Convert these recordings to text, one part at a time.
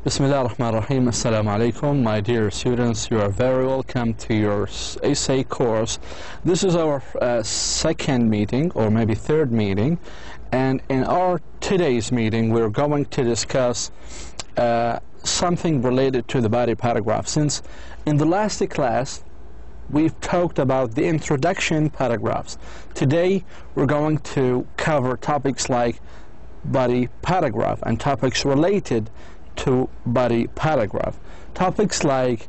Bismillah ar-Rahman ar-Rahim. Assalamu alaikum. My dear students, you are very welcome to your essay course. This is our second meeting, or maybe third meeting, and in our today's meeting we're going to discuss something related to the body paragraph. Since in the last class we've talked about the introduction paragraphs, today we're going to cover topics like body paragraph and topics related to body paragraph. Topics like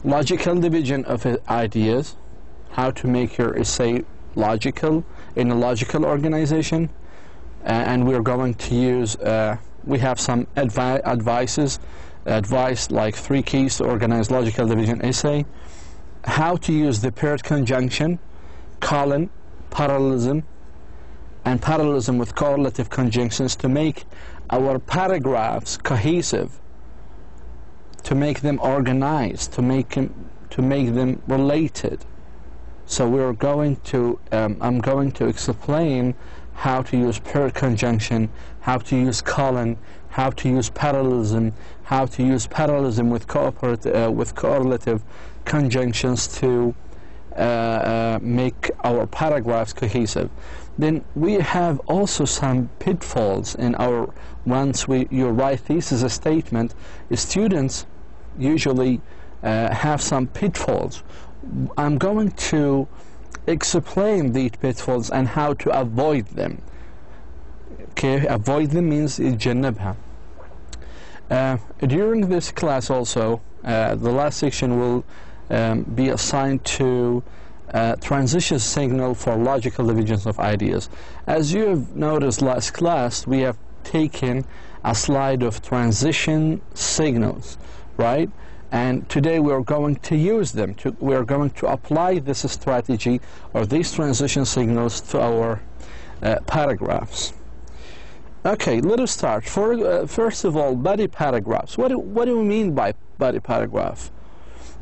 logical division of ideas, how to make your essay logical in a logical organization, and we're going to use, we have some advice like 3 keys to organize logical division essay, how to use the paired conjunction, colon, parallelism, and parallelism with correlative conjunctions to make our paragraphs cohesive, to make them organized, to make them related. So we're going to I'm going to explain how to use paired conjunction, how to use colon, how to use parallelism, how to use parallelism with correlative conjunctions to make our paragraphs cohesive. Then we have also some pitfalls in our, once you write thesis statement, students usually have some pitfalls. I'm going to explain these pitfalls and how to avoid them. Okay, avoid them means يتجنبها. During this class also, the last section will be assigned to transition signal for logical divisions of ideas. As you have noticed last class, we have taken a slide of transition signals, right? And today we are going to use them. We are going to apply this strategy or these transition signals to our paragraphs. Okay, let us start. First of all, body paragraphs. What do we mean by body paragraph?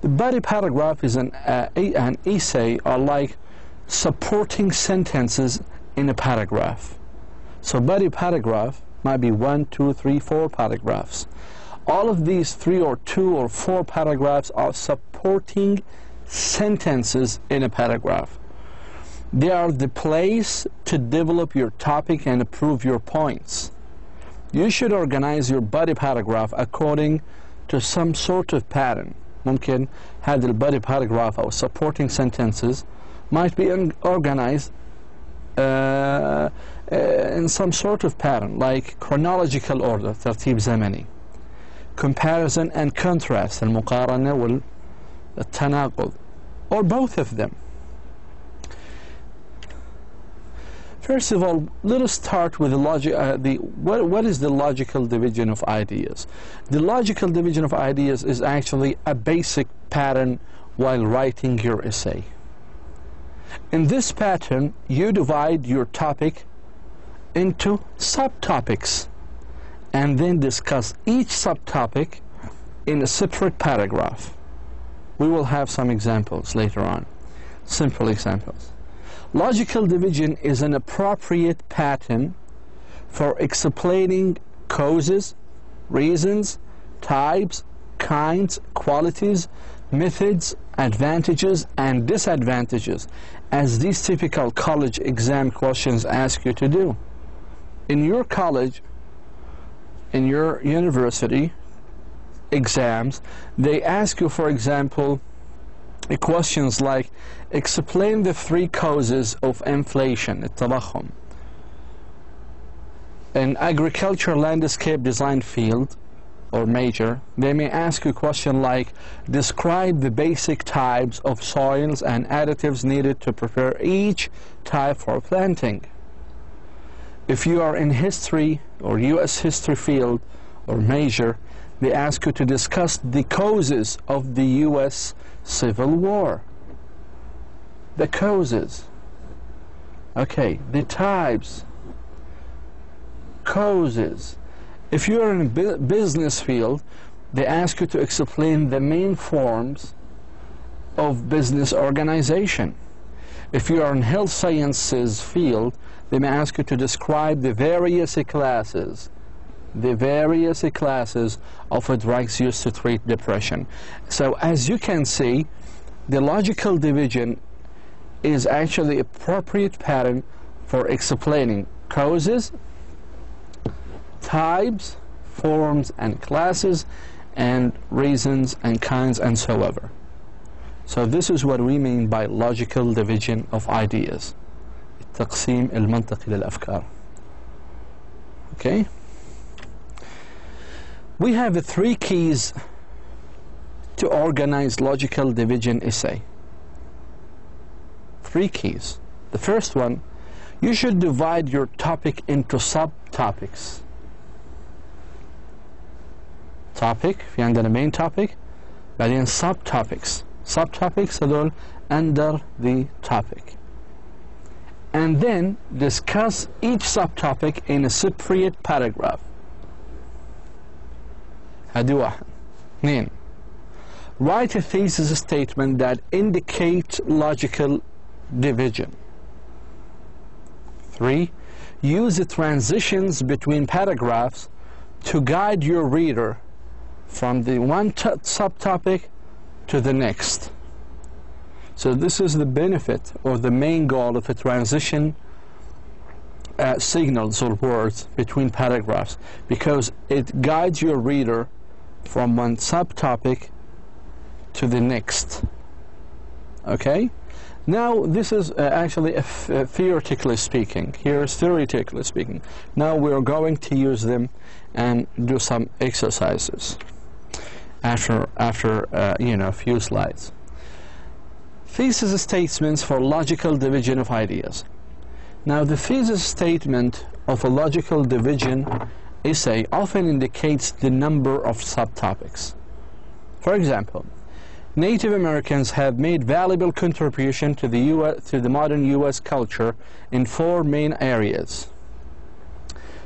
The body paragraph is an essay, or like supporting sentences in a paragraph. So body paragraph might be 1, 2, 3, 4 paragraphs. All of these 3 or 2 or 4 paragraphs are supporting sentences in a paragraph. They are the place to develop your topic and prove your points. You should organize your body paragraph according to some sort of pattern. ممكن هذا البادي paragraph أو supporting sentences might be organized in some sort of pattern, like chronological order, ترتيب زمني, comparison and contrast, المقارنة والتناقض, or both of them. First of all, let us start with the logic. What is the logical division of ideas? The logical division of ideas is actually a basic pattern while writing your essay. In this pattern, you divide your topic into subtopics and then discuss each subtopic in a separate paragraph. We will have some examples later on, simple examples. Logical division is an appropriate pattern for explaining causes, reasons, types, kinds, qualities, methods, advantages, and disadvantages, as these typical college exam questions ask you to do. In your college, in your university exams, they ask you, for example, questions like, explain the 3 causes of inflation, التضخم. In agriculture landscape design field or major, they may ask you a question like, describe the basic types of soils and additives needed to prepare each type for planting. If you are in history or US history field or major, they ask you to discuss the causes of the US Civil War. The causes. Okay, the types. Causes. If you are in a business field, they ask you to explain the main forms of business organization. If you are in health sciences field, they may ask you to describe the various classes the various classes of drugs used to treat depression. So as you can see, the logical division is actually an appropriate pattern for explaining causes, types, forms and classes, and reasons and kinds and so ever. So this is what we mean by logical division of ideas. التقسيم المنطقي للأفكار. Okay? We have the 3 keys to organize logical division essay. 3 keys. The first one, you should divide your topic into subtopics. Topic, في عندنا main topic, بعدين subtopics. Subtopics هذول under the topic. And then discuss each subtopic in a separate paragraph. هذه واحد. 2. Write a thesis statement that indicates logical division. 3. Use the transitions between paragraphs to guide your reader from the one subtopic to the next. So this is the benefit or the main goal of a transition signals or words between paragraphs, because it guides your reader from one subtopic to the next. Okay? Now this is actually theoretically speaking. Here's theoretically speaking. Now we're going to use them and do some exercises after a few slides. Thesis statements for logical division of ideas. Now the thesis statement of a logical division essay often indicates the number of subtopics. For example, Native Americans have made valuable contribution to the modern U.S. culture in 4 main areas.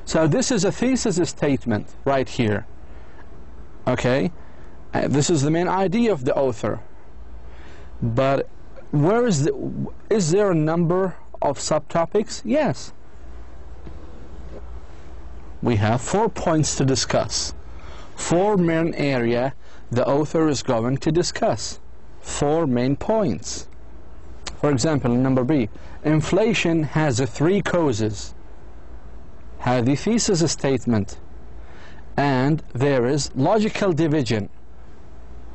So this is a thesis statement right here. Okay? This is the main idea of the author. But is there a number of subtopics? Yes. We have 4 points to discuss. 4 main areas the author is going to discuss. 4 main points. For example, number B, inflation has 3 causes. هذه thesis statement. And there is logical division.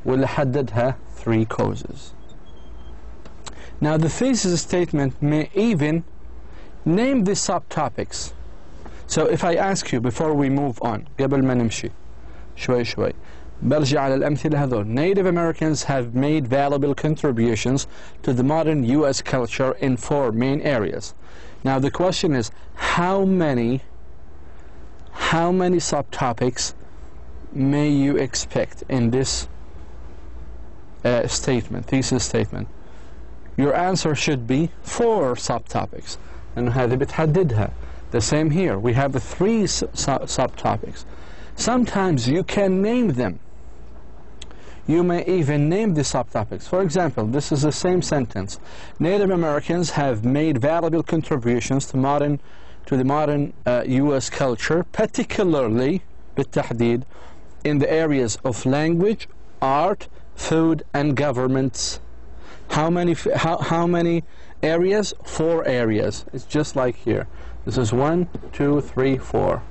واللي حددها 3 causes. Now the thesis statement may even name the subtopics. So if I ask you before we move on, قبل ما نمشي شوي برجع على الأمثلة هذول. Native Americans have made valuable contributions to the modern U.S. culture in 4 main areas. Now the question is, how many subtopics may you expect in this thesis statement? Your answer should be 4 subtopics. And هذه بتحددها. The same here. We have 3 subtopics. Sometimes you can name them. You may even name the subtopics. For example, this is the same sentence. Native Americans have made valuable contributions to the modern U.S. culture, particularly بالتحديد in the areas of language, art, food, and governments. How many areas? 4 areas. It's just like here. This is 1, 2, 3, 4.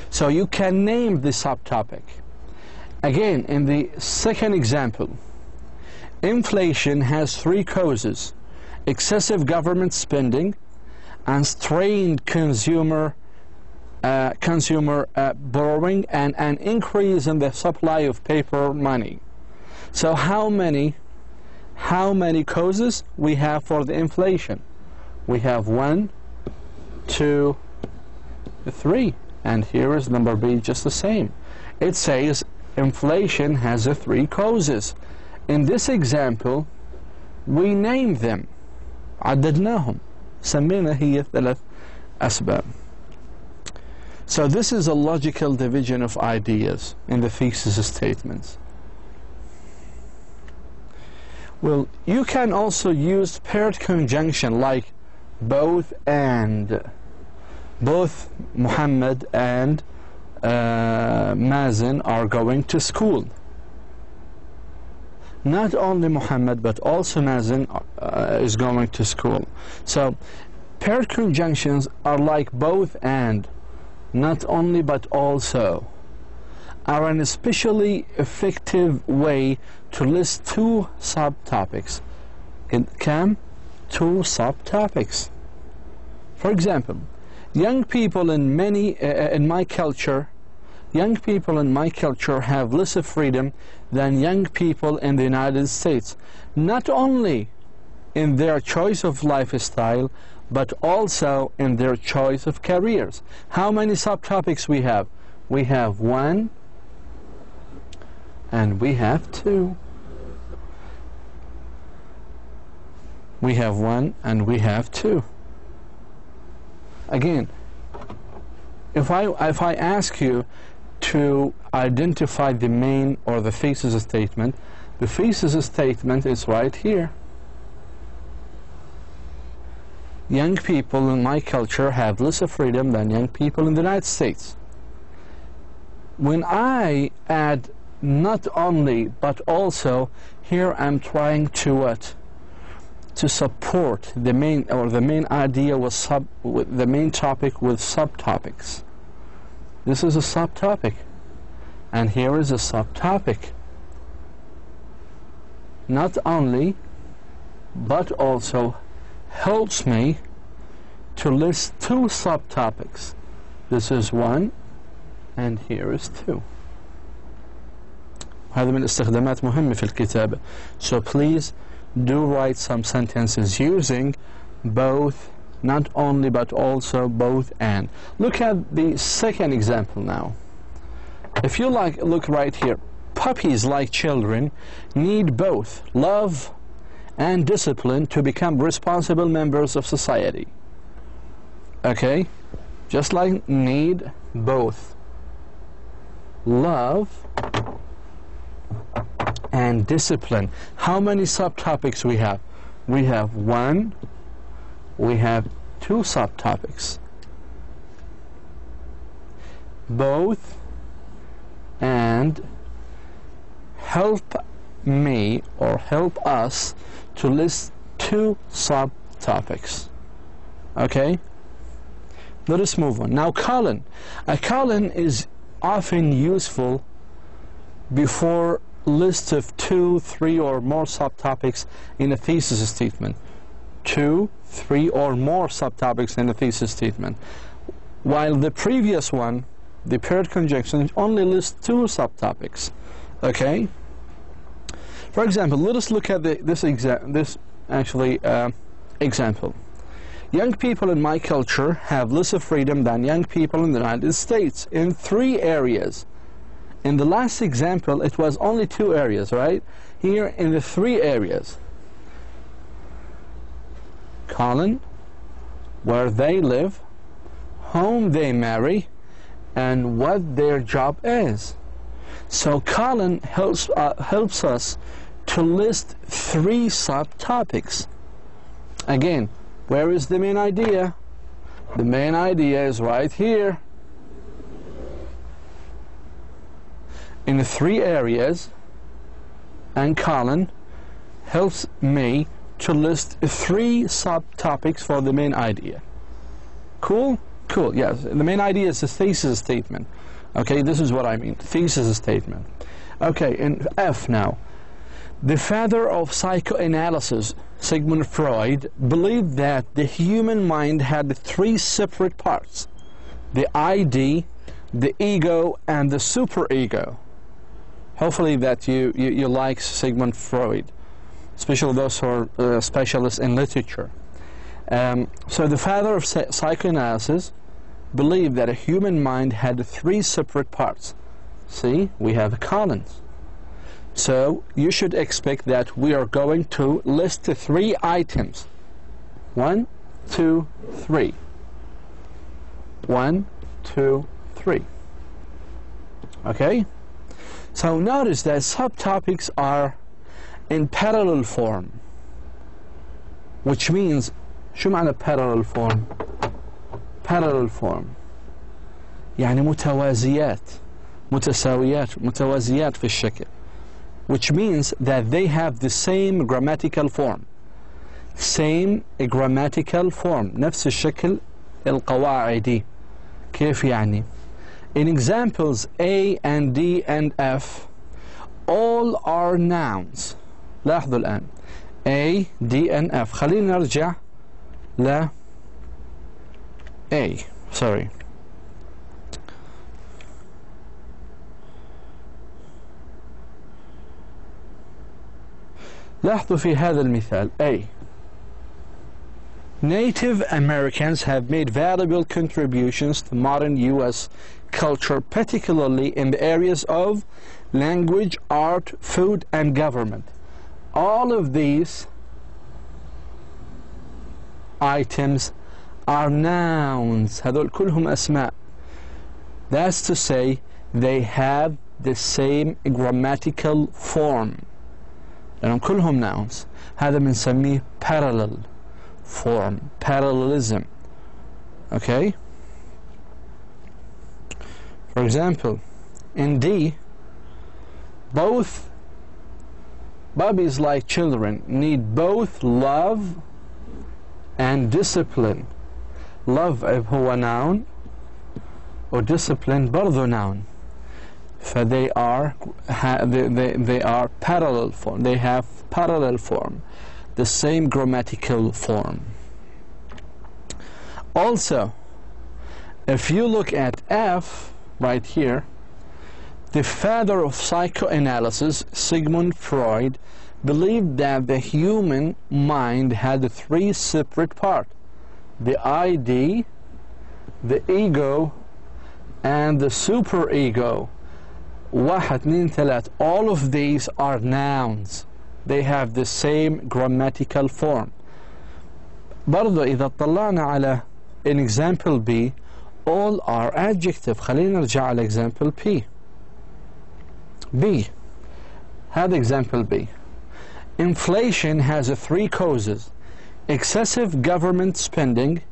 So you can name the subtopic. Again, in the second example, inflation has 3 causes: excessive government spending, and strained consumer borrowing, and an increase in the supply of paper money. So how many causes we have for the inflation? We have 1, 2, 3, and here is number B just the same. It says inflation has 3 causes. In this example, we name them. عددناهم. سمينا هي 3 أسباب. So this is a logical division of ideas in the thesis statements. Well, you can also use paired conjunction like both and. Both Muhammad and Mazen are going to school. Not only Muhammad but also Mazen is going to school. So paired conjunctions are like both and, not only but also, are an especially effective way to list two subtopics. Two subtopics. For example, young people in my culture have less freedom than young people in the United States, not only in their choice of lifestyle, but also in their choice of careers. How many subtopics we have? We have one, and we have two. We have one, and we have two. Again, if I ask you to identify the main or the thesis statement, the thesis statement is right here. Young people in my culture have less freedom than young people in the United States. When I add not only but also, here I'm trying to what? To support the main idea with the main topic with subtopics. This is a subtopic, and here is a subtopic. Not only but also helps me to list two subtopics. This is one, and here is two. هذا من استخدامات مهمة في الكتابة. So please do write some sentences using both, not only but also, both and. Look at the second example now. If you look right here. Puppies, like children, need both love and discipline to become responsible members of society. Okay? Just like need both love and discipline. How many subtopics we have? We have one, we have two subtopics. Both and help me or help us to list two subtopics. Okay? Let us move on. Now colon. A colon is often useful before list of 2, 3 or more subtopics in a thesis statement. 2, 3 or more subtopics in a thesis statement. While the previous one, the paired conjunction, only lists 2 subtopics. Okay? For example, let us look at this example. Young people in my culture have less freedom than young people in the United States in 3 areas. In the last example, it was only 2 areas, right? Here, in the 3 areas. Colon, where they live, whom they marry, and what their job is. So colon helps us to list 3 subtopics. Again, where is the main idea? The main idea is right here. In the 3 areas, and colon helps me to list 3 subtopics for the main idea. Cool? Cool, yes. The main idea is the thesis statement. Okay, this is what I mean, thesis statement. Okay, in F now. The father of psychoanalysis, Sigmund Freud, believed that the human mind had 3 separate parts: the ID, the ego, and the superego. Hopefully that you like Sigmund Freud, especially those who are specialists in literature. So the father of psychoanalysis believed that a human mind had 3 separate parts. See, we have colons. So you should expect that we are going to list 3 items. 1, 2, 3. 1, 2, 3. Okay? So notice that subtopics are in parallel form, which means شو معنى parallel form? parallel form يعني متوازيات متوازيات في الشكل, which means that they have the same grammatical form. Same grammatical form, نفس الشكل القواعدي. كيف يعني؟ In examples A and D and F, all are nouns. لاحظوا الآن A, D and F. خلينا نرجع ل A. Sorry. لاحظوا في هذا المثال A. Native Americans have made valuable contributions to modern U.S. culture, particularly in the areas of language, art, food, and government. All of these items are nouns. هذول كلهم أسماء. That's to say, they have the same grammatical form. لأنهم كلهم nouns. هذا بنسميه parallel form, parallelism. Okay? For example, in D, both babies like children need both love and discipline. Love هو noun or discipline برضو noun. So they are parallel form. They have parallel form, the same grammatical form. Also, if you look at F right here, the father of psychoanalysis, Sigmund Freud, believed that the human mind had three separate parts: the ID, the ego, and the superego. واحد اثنين ثلاث. All of these are nouns. They have the same grammatical form. برضو إذا طلعنا على in example B, all are adjective. خلينا نرجع على example P. B. هذا example B. Inflation has three causes: excessive government spending,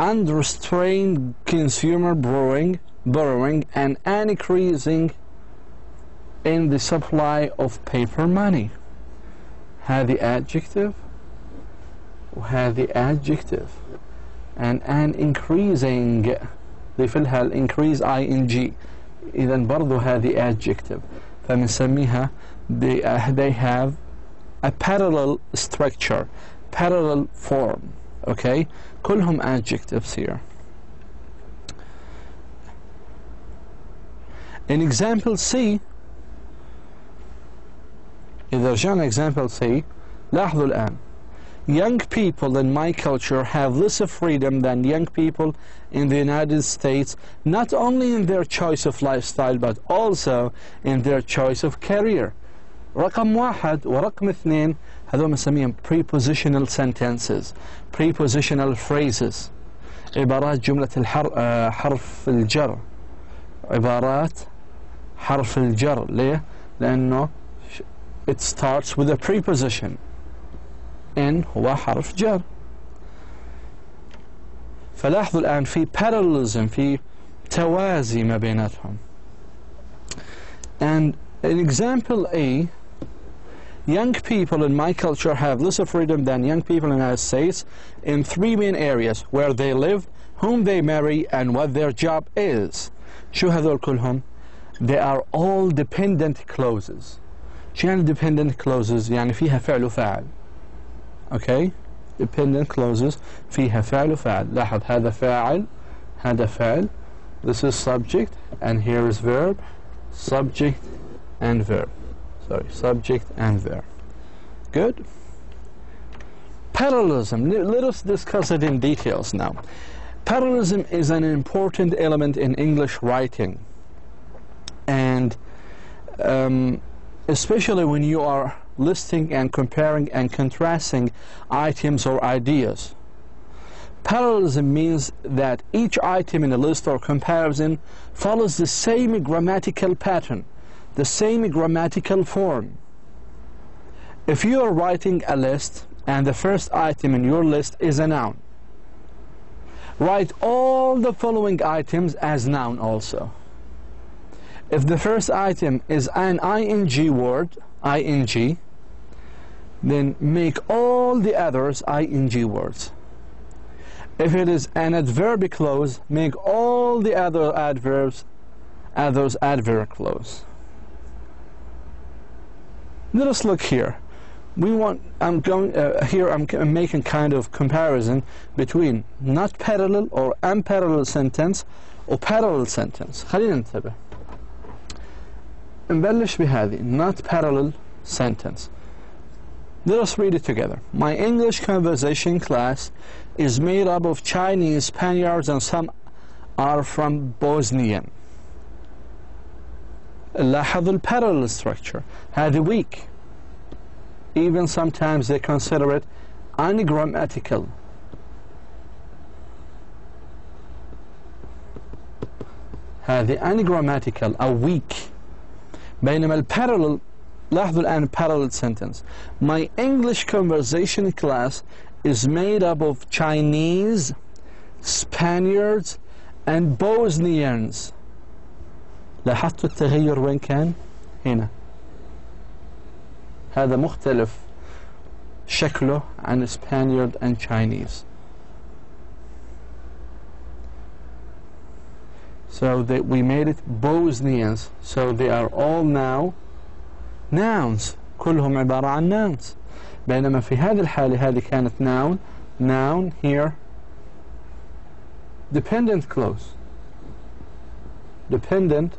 unrestrained consumer borrowing, and an increasing in the supply of paper money. هذه adjective وهذه adjective, and an increasing ضيف لها increase ing. إذا برضو هذه adjective. فبنسميها they have a parallel structure, parallel form. Okay, كلهم adjectives here. In example C, إذا رجعنا example C, لاحظوا الآن. Young people in my culture have less freedom than young people in the United States, not only in their choice of lifestyle but also in their choice of career. رقم واحد ورقم اثنين هذول نسميهم prepositional sentences, prepositional phrases, عبارات جملة حرف الجر, عبارات حرف الجر. ليه؟ لأنه it starts with a preposition. in هو حرف جر. فلاحظوا الآن في parallelism, في توازي ما بيناتهم. And in example A, young people in my culture have less freedom than young people in the United States in three main areas: where they live, whom they marry, and what their job is. شو هذول كلهم؟ They are all dependent clauses. شو يعني dependent clauses؟ يعني فيها فعل وفاعل. Okay, dependent clauses فيها فعل وفاعل. لاحظ هذا فاعل هذا فعل. This is subject and here is verb. Subject and verb. Sorry, subject and verb. Good. Parallelism. Let us discuss it in details now. Parallelism is an important element in English writing, and especially when you are listing and comparing and contrasting items or ideas. Parallelism means that each item in a list or comparison follows the same grammatical pattern, the same grammatical form. If you are writing a list and the first item in your list is a noun, write all the following items as noun also. If the first item is an ing word, ing, then make all the others ing words. If it is an adverb clause, make all the other adverbs adverb clause. Let us look here. I'm making kind of comparison between not parallel or unparallel sentence or parallel sentence. خلينا ننتبه. نبلش بهذه not parallel sentence. Let us read it together. My English conversation class is made up of Chinese, Spaniards, and some are from Bosnian. لاحظوا parallel structure. هذه weak. Even sometimes they consider it ungrammatical. هذه ungrammatical أو weak. بينما البارallel لاحظوا الآن parallel sentence. My English conversation class is made up of Chinese, Spaniards, and Bosnians. لاحظتوا التغير وين كان؟ هنا. هذا مختلف شكله عن Spaniard and Chinese. So we made it Bosnians. So they are all now nouns. كلهم عبارة عن nouns. بينما في هذه الحالة هذه كانت noun here dependent clause. Dependent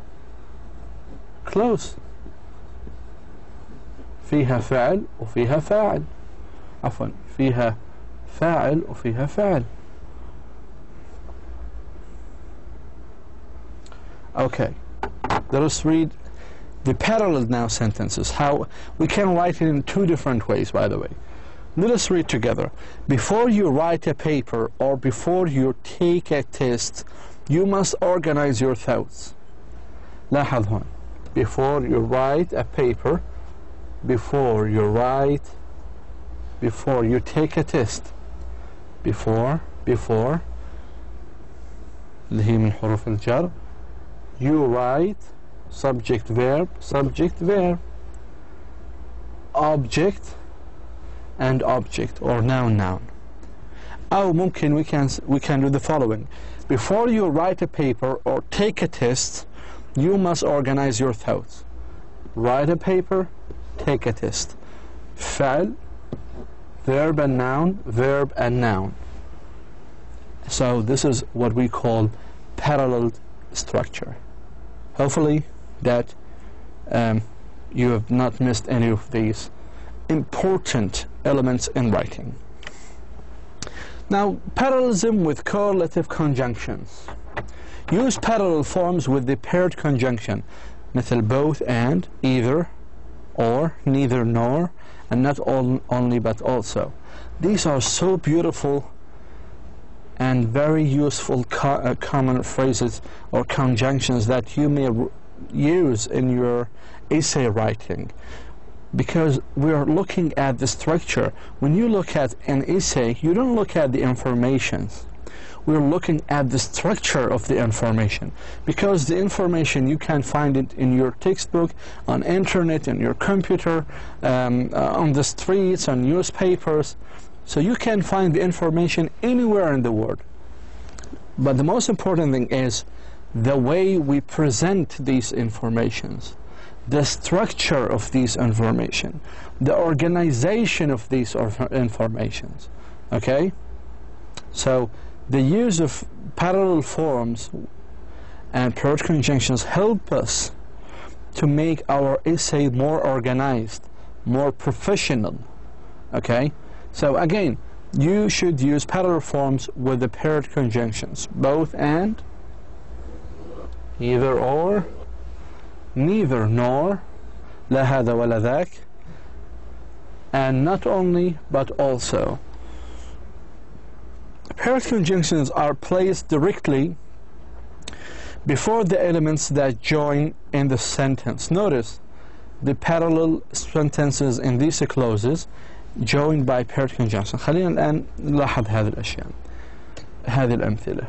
clause. فيها فعل وفيها فاعل. عفوا فيها فاعل وفيها فاعل. Okay, let us read the parallel now sentences. How we can write it in two different ways, by the way. Let us read together. Before you write a paper or before you take a test, you must organize your thoughts. لاحظ هون. Before you write a paper, before you take a test, before اللي هي من حروف الجر. You write subject verb object and object or noun. أو ممكن we can do the following. Before you write a paper or take a test, you must organize your thoughts. Write a paper, take a test. فعل, verb and noun. So this is what we call parallel structure. Hopefully that you have not missed any of these important elements in writing. Now, parallelism with correlative conjunctions. Use parallel forms with the paired conjunction, مثل both and, either, or, neither nor, and not only but also. These are so beautiful and very useful common phrases or conjunctions that you may use in your essay writing, because we are looking at the structure. When you look at an essay, you don't look at the informations. We're looking at the structure of the information, because the information you can find it in your textbook, on internet, in your computer, on the streets, on newspapers. So you can find the information anywhere in the world. But the most important thing is the way we present these informations, the structure of these information, the organization of these informations. Okay? So the use of parallel forms and paired conjunctions help us to make our essay more organized, more professional. Okay? So again, you should use parallel forms with the paired conjunctions, both and, either or, neither nor, لا هذا ولا ذاك, and not only but also. Paired conjunctions are placed directly before the elements that join in the sentence. Notice the parallel sentences in these clauses joined by paired conjunction. خلينا الآن نلاحظ هذه الأشياء. هذه الأمثلة.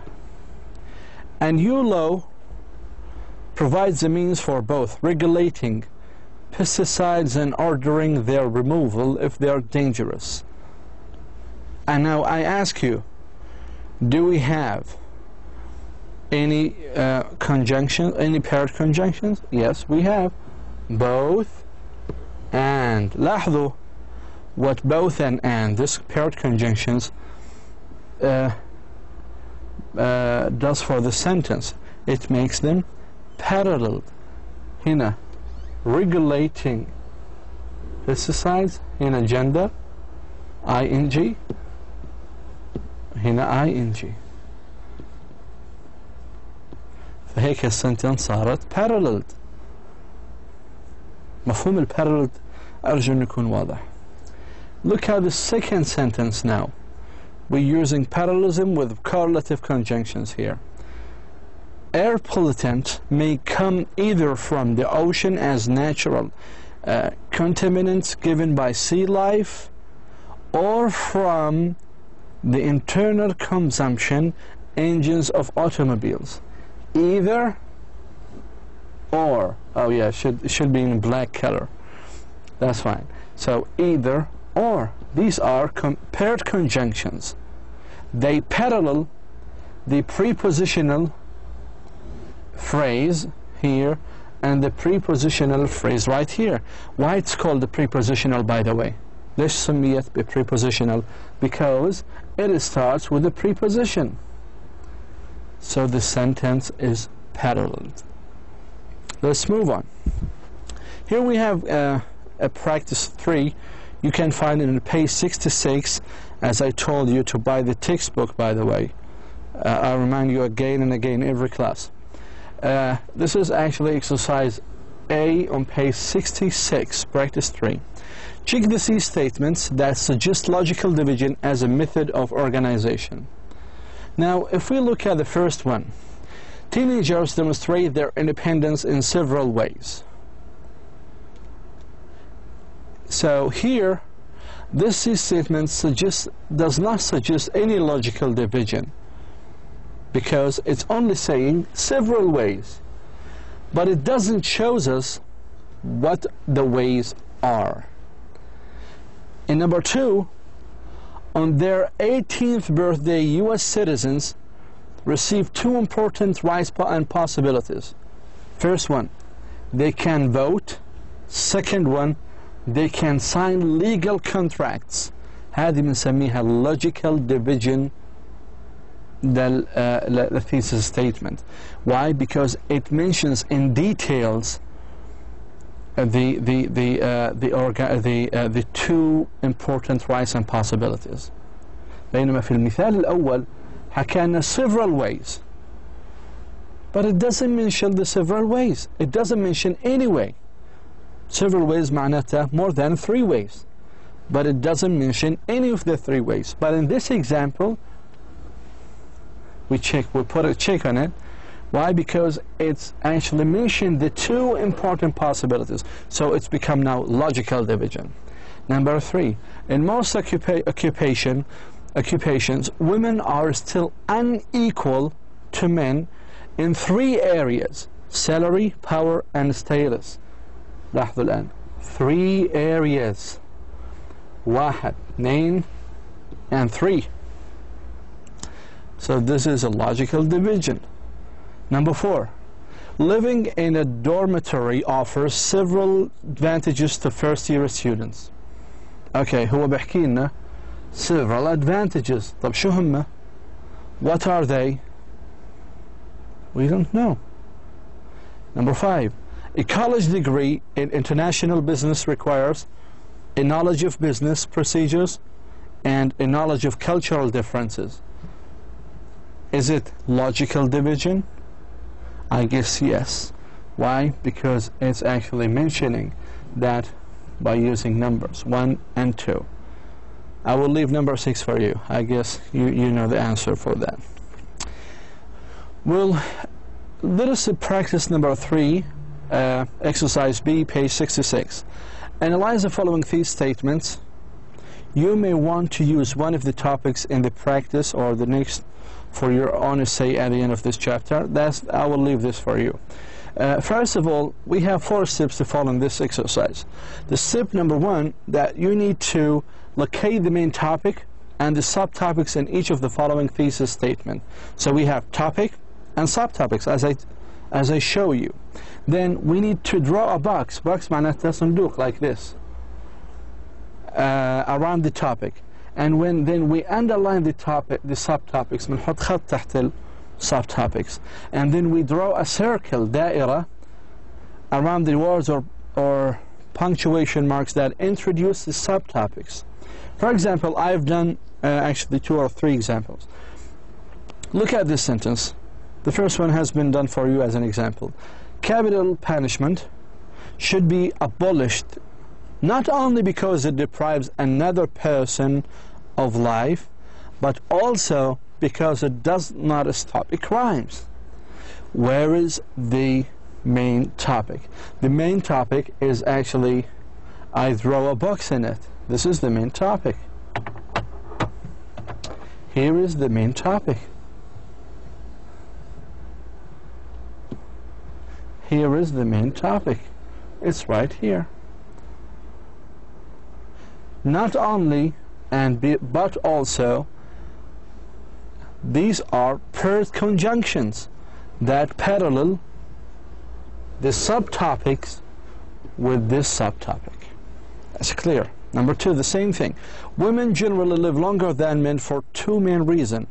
And ULO provides the means for both regulating pesticides and ordering their removal if they are dangerous. And now I ask you, do we have any conjunction, any paired conjunctions? Yes, we have. Both and. لاحظوا what both and this paired conjunctions does for the sentence. It makes them parallel. هنا regulating pesticides, هنا gender ing, هنا ing. فهيك السنتين صارت paralleled. مفهوم البارalleled أرجو أن يكون واضح. Look at the second sentence now. We're using parallelism with correlative conjunctions here. Air pollutant may come either from the ocean as natural contaminants given by sea life, or from the internal consumption engines of automobiles. Either or. Oh yeah, it should be in black color. That's fine. So either or. These are paired conjunctions. They parallel the prepositional phrase here and the prepositional phrase right here. Why it's called the prepositional, by the way? ليش سميت prepositional? Because it starts with a preposition. So the sentence is paralleled. Let's move on. Here we have a practice 3. You can find it on page 66, as I told you to buy the textbook, by the way. I remind you again and again every class. This is actually exercise A on page 66, practice 3. Check the C statements that suggest logical division as a method of organization. Now, if we look at the first one, teenagers demonstrate their independence in several ways. So here, this C statement does not suggest any logical division, because it's only saying several ways, but it doesn't show us what the ways are. In number 2, on their 18th birthday, U.S. citizens receive 2 important rights and possibilities. First one, they can vote. Second one, they can sign legal contracts. هذه بنسميها logical division the thesis statement. Why? Because it mentions in details the 2 important rights and possibilities. بينما في المثال الأول حكينا several ways, but it doesn't mention the several ways. It doesn't mention any way. Several ways معناتها more than 3 ways, but it doesn't mention any of the 3 ways. But in this example, we put a check on it. Why? Because it's actually mentioned the 2 important possibilities. So it's become now logical division. Number 3, in most occupations, women are still unequal to men in 3 areas: salary, power, and status. لاحظوا الآن 3 areas. 1, 2, and 3. So this is a logical division. Number 4, living in a dormitory offers several advantages to first-year students. Okay, هو بيحكي لنا several advantages. طب شو هم؟ What are they? We don't know. Number 5, a college degree in international business requires a knowledge of business procedures and a knowledge of cultural differences. Is it logical division? I guess yes. Why? Because it's actually mentioning that by using numbers 1 and 2. I will leave number 6 for you. I guess you know the answer for that. Well, let us practice number 3, exercise B, page 66. Analyze the following these statements you may want to use one of the topics in the practice or the next for your own essay at the end of this chapter. I will leave this for you. First of all, we have 4 steps to follow in this exercise. The step number 1, that you need to locate the main topic and the subtopics in each of the following thesis statement. So we have topic and subtopics as I show you. Then we need to draw a box. Box معناتها صندوق like this around the topic. And then we underline the topic, the subtopics. بنحط خط تحت subtopics. And then we draw a circle, دائرة, around the words or punctuation marks that introduce the subtopics. For example, I've done actually 2 or 3 examples. Look at this sentence. The first one has been done for you as an example. Capital punishment should be abolished, not only because it deprives another person of life, but also because it does not stop crimes. Where is the main topic? The main topic is actually, I throw a box in it. This is the main topic. Here is the main topic. Here is the main topic. It's right here. Not only but also, these are paired conjunctions that parallel the subtopics with this subtopic. That's clear. Number 2, the same thing. Women generally live longer than men for 2 main reasons.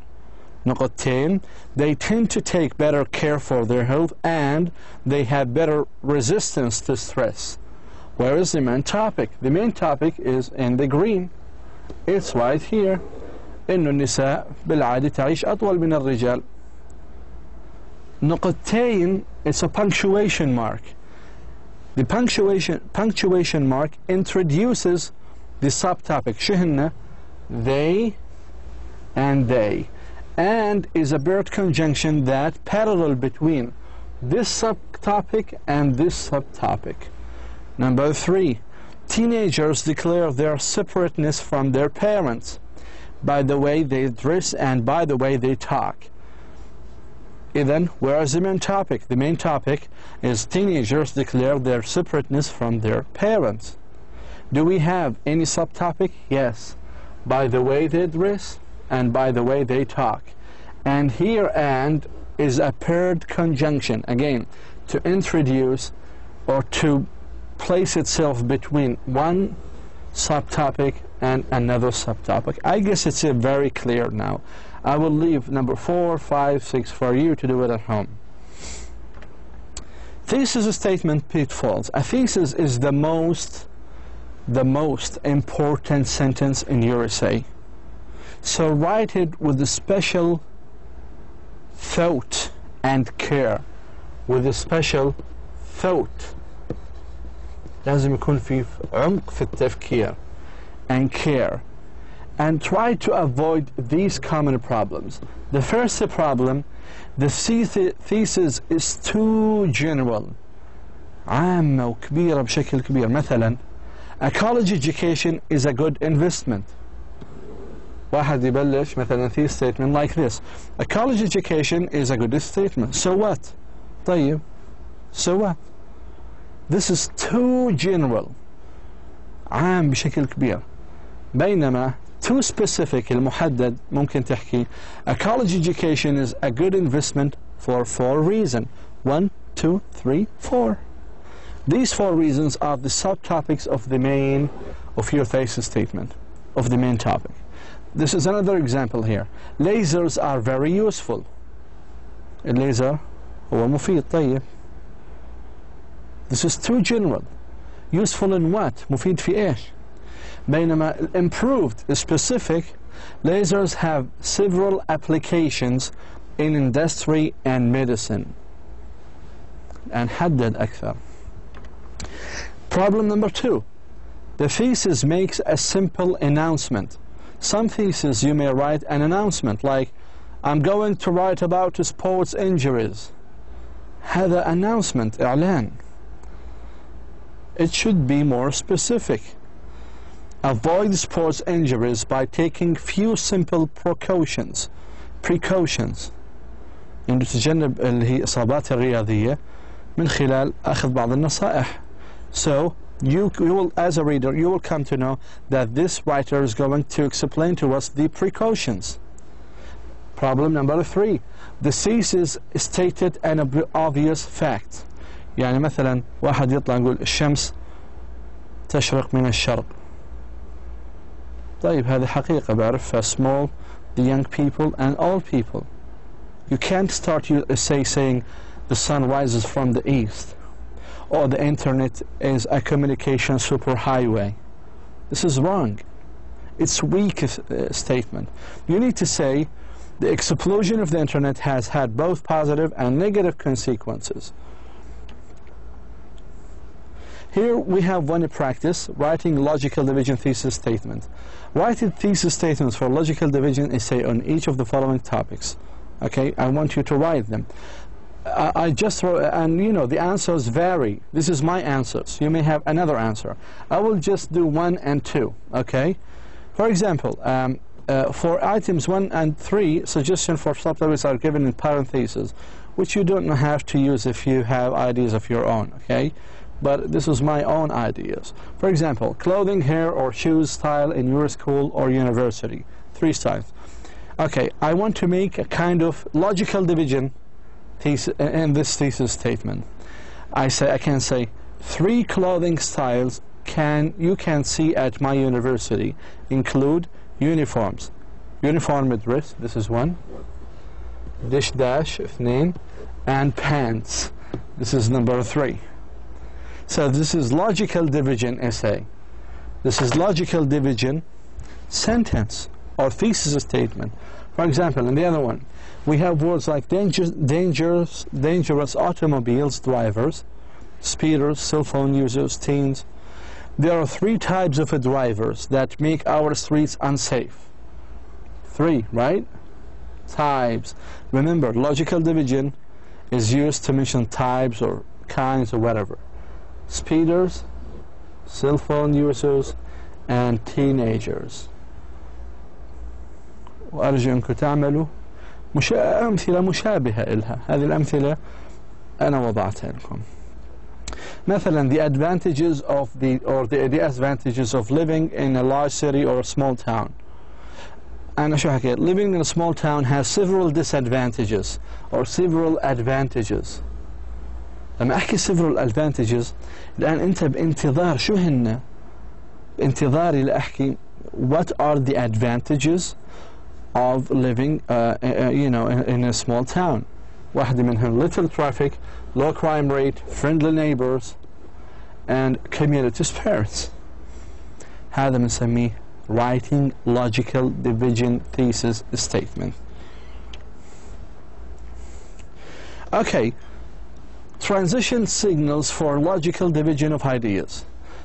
نقطتين, they tend to take better care for their health and they have better resistance to stress. Where is the main topic? The main topic is in the green. It's right here. إنه النساء بالعادة تعيش أطول من الرجال. نقطتين, it's a punctuation mark. The punctuation mark introduces the subtopic. شهن, they and they, and is a paired conjunction that parallel between this subtopic and this subtopic. Number 3, teenagers declare their separateness from their parents by the way they dress and by the way they talk. Then, where is the main topic? The main topic is teenagers declare their separateness from their parents. Do we have any subtopic? Yes. By the way they dress and by the way they talk. And here and is a paired conjunction, again, to introduce or to place itself between one subtopic and another subtopic. I guess it's very clear now. I will leave number 4, 5, 6 for you to do it at home. Thesis statement pitfalls. A thesis is the most important sentence in your essay. So write it with a special thought and care. With a special thought. لازم يكون في عمق في التفكير and care. And try to avoid these common problems. The first problem, the thesis is too general. عامة وكبيرة بشكل كبير. مثلا, a college education is a good investment. واحد يبلش مثلا thesis statement like this. A college education is a good statement. So what? طيب. So what? This is too general. عام بشكل كبير. بينما too specific, المحدد, ممكن تحكي a college education is a good investment for 4 reasons. 1, 2, 3, 4. These 4 reasons are the subtopics of your thesis statement, of the main topic. This is another example here. Lasers are very useful. الليزر هو مفيد. طيب. This is too general. Useful in what? مفيد في إيش؟ بينما improved, specific, lasers have several applications in industry and medicine. And حدد أكثر. Problem number 2. The thesis makes a simple announcement. Some theses you may write an announcement like, I'm going to write about sports injuries. هذا announcement, إعلان. It should be more specific. avoid sports injuries by taking few simple precautions إنه تتجنب اللي هي إصابات الرياضية من خلال أخذ بعض النصائح. So you will, as a reader, you will come to know that this writer is going to explain to us the precautions. Problem number 3. The thesis stated an obvious fact. يعني مثلا واحد يطلع يقول الشمس تشرق من الشرق. طيب هذه حقيقة بعرفها. Small, the young people and old people. You can't start your essay saying the sun rises from the east or the internet is a communication superhighway. This is wrong. It's weak statement. You need to say the explosion of the internet has had both positive and negative consequences. Here we have one practice, writing logical division thesis statement. Writing thesis statements for logical division essay on each of the following topics. Okay, I want you to write them. I just wrote, and you know, the answers vary. This is my answers. You may have another answer. I will just do 1 and 2, okay? For example, for items 1 and 3, suggestions for subtopics are given in parentheses, which you don't have to use if you have ideas of your own, okay? But this is my own ideas. For example, clothing, hair, or shoes style in your school or university. 3 styles. Okay, I want to make a kind of logical division in this thesis statement. I can say 3 clothing styles you can see at my university include uniforms. Uniform dress, this is 1. Dash 2, and pants. This is number 3. So this is logical division essay. This is logical division sentence or thesis statement. For example, in the other one, we have words like dangerous automobiles drivers, speeders, cell phone users, teens. There are 3 types of drivers that make our streets unsafe. 3, right? Types. Remember, logical division is used to mention types or kinds or whatever. Speeders, cell phone users, and teenagers. وأرجو أنكم تعملوا أمثلة مشابهة إلها. هذه الأمثلة أنا وضعتها لكم. مثلا the advantages of the disadvantages of living in a large city or a small town. أنا شو حكيت? Living in a small town has several disadvantages or several advantages. لما أحكي several advantages الآن أنت بانتظار شو هن؟ بانتظاري لأحكي what are the advantages of living you know, in a small town. واحدة منهم little traffic, low crime rate, friendly neighbors, and community spirits. هذا بنسميه writing logical division thesis statement. Okay, transition signals for logical division of ideas.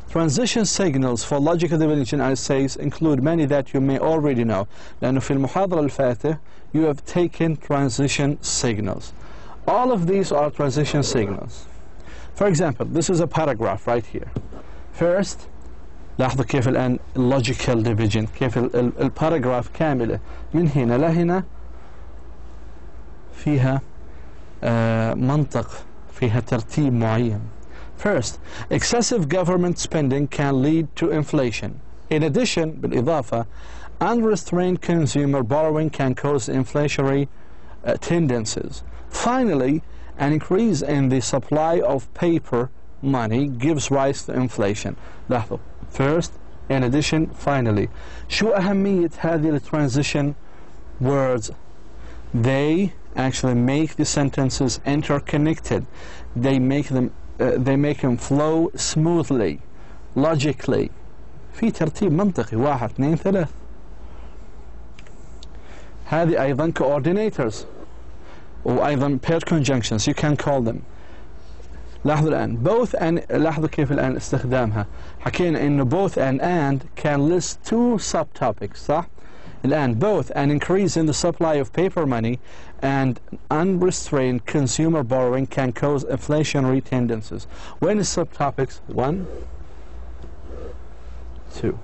Transition signals for logical division essays include many that you may already know. لأنه في المحاضرة الفاتحة you have taken transition signals. All of these are transition signals. For example, this is a paragraph right here. First, لاحظوا كيف الآن logical division كيف الباراجراف كاملة من هنا لهنا فيها منطق فيها ترتيب معين. First, excessive government spending can lead to inflation. In addition, بالإضافة, unrestrained consumer borrowing can cause inflationary tendencies. Finally, an increase in the supply of paper money gives rise to inflation. لاحظوا. First, in addition, finally. شو أهمية هذه transition words? They actually make the sentences interconnected. They make them flow smoothly, logically. في ترتيب منطقي 1 2 3. هذه أيضا coordinators وأيضا paired conjunctions. You can call them. لاحظوا الآن both and لاحظوا كيف الآن استخدامها. حكينا إنه both and can list 2 subtopics صح؟ الآن both an increase in the supply of paper money and unrestrained consumer borrowing can cause inflationary tendencies. When is subtopics? 1, 2.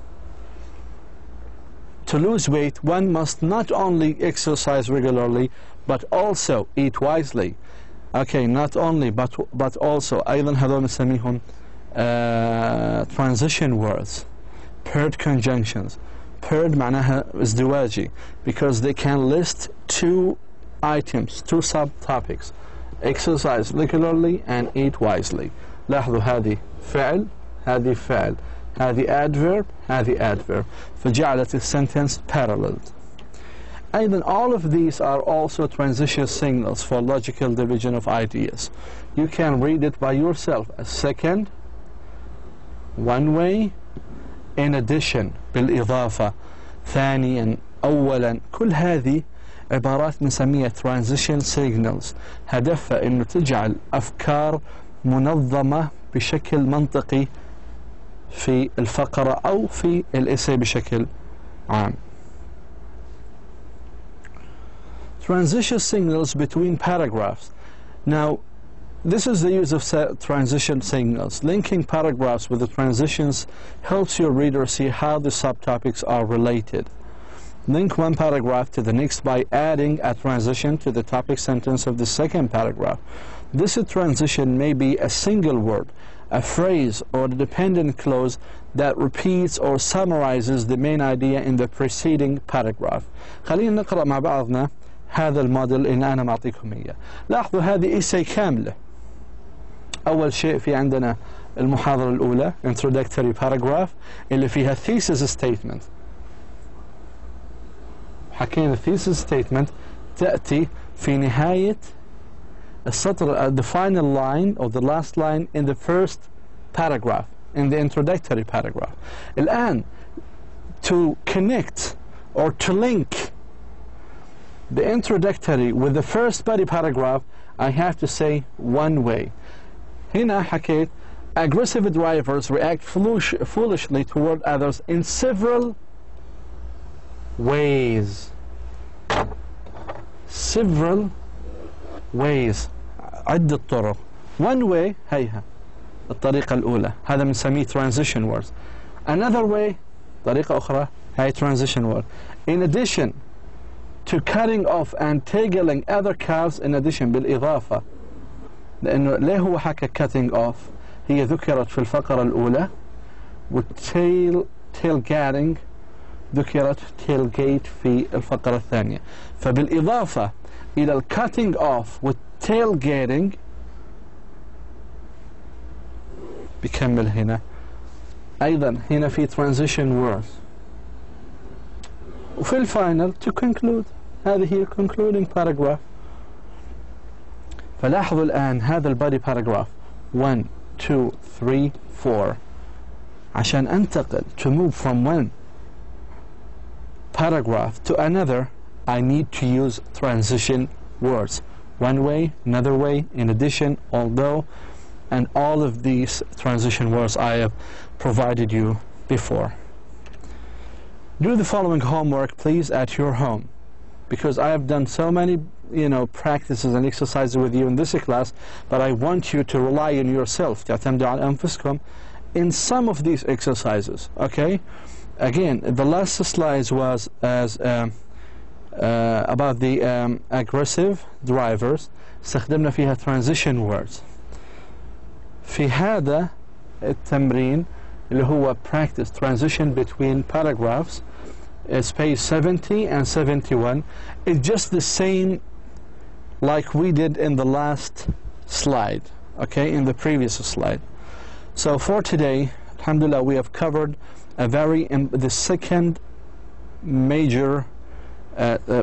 to lose weight, one must not only exercise regularly, but also eat wisely. Okay, not only, but also. أيضا هذول نسميهم transition words, paired conjunctions. Paired معناها ازدواجي, because they can list two items, two subtopics. Exercise regularly and eat wisely. لاحظوا هذه فعل, هذه فعل, هذه adverb, هذه adverb. فجعلت sentence paralleled. أيضا all of these are also transition signals for logical division of ideas. You can read it by yourself as second, one way, in addition, بالإضافة, ثانيا, أولا. كل هذه عبارات نسميها transition signals, هدفها إنه تجعل أفكار منظمة بشكل منطقي في الفقرة أو في الإساي بشكل عام. Transition signals between paragraphs. Now, this is the use of transition signals. Linking paragraphs with the transitions helps your reader see how the subtopics are related. Link one paragraph to the next by adding a transition to the topic sentence of the second paragraph. This transition may be a single word, a phrase, or a dependent clause that repeats or summarizes the main idea in the preceding paragraph. خلينا نقرأ مع بعضنا هذا الموديل اللي أنا معطيكم إياه. لاحظوا هذه إيساي كاملة. أول شيء في عندنا المحاضرة الأولى introductory paragraph اللي فيها thesis statement. حكينا thesis statement تأتي في نهاية السطر, the final line or the last line in the first paragraph, in the introductory paragraph. الآن to connect or to link the introductory with the first body paragraph, I have to say one way. هنا حكيت aggressive drivers react foolishly toward others in several ways. Several ways, عدة طرق. One way هيها الطريقة الأولى, هذا بنسميه transition words. Another way طريقة أخرى هي transition word. In addition to cutting off and tailing other calves, in addition بالإضافة, لأنه ليه هو حكى cutting off؟ هي ذكرت في الفقرة الأولى, tailgating ذكرت tailgate في الفقرة الثانية. فبالإضافة إلى cutting off tailgating بكمل هنا. أيضا هنا في transition words. وفي الفاينل to conclude, هذه هي concluding paragraph. فلاحظوا الآن هذا البادي paragraph 1 2 3 4. عشان أنتقل to move from one paragraph to another, I need to use transition words. One way, another way, in addition, although, and all of these transition words I have provided you before. Do the following homework, please, at your home, because I have done so many, practices and exercises with you in this class, but I want you to rely on yourself, تعتمدوا على أنفسكم, in some of these exercises. Okay? Again, the last slides was as about the aggressive drivers. استخدمنا فيها transition words. في هذا التمرين اللي هو practice transition between paragraphs, it's page 70 and 71. It's just the same like we did in the last slide, okay, in the previous slide. So for today, alhamdulillah, we have covered the second major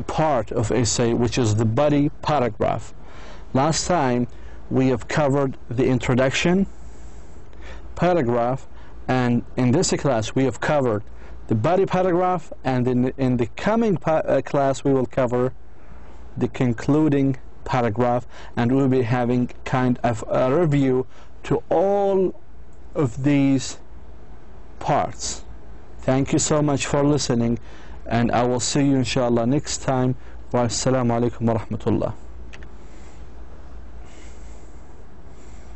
part of essay, which is the body paragraph. Last time we have covered the introduction paragraph, and in this class we have covered the body paragraph, and in the coming class we will cover the concluding paragraph, and we'll be having kind of a review to all of these parts. Thank you so much for listening, and I will see you inshallah next time. Wa assalamu alaikum wa rahmatullah.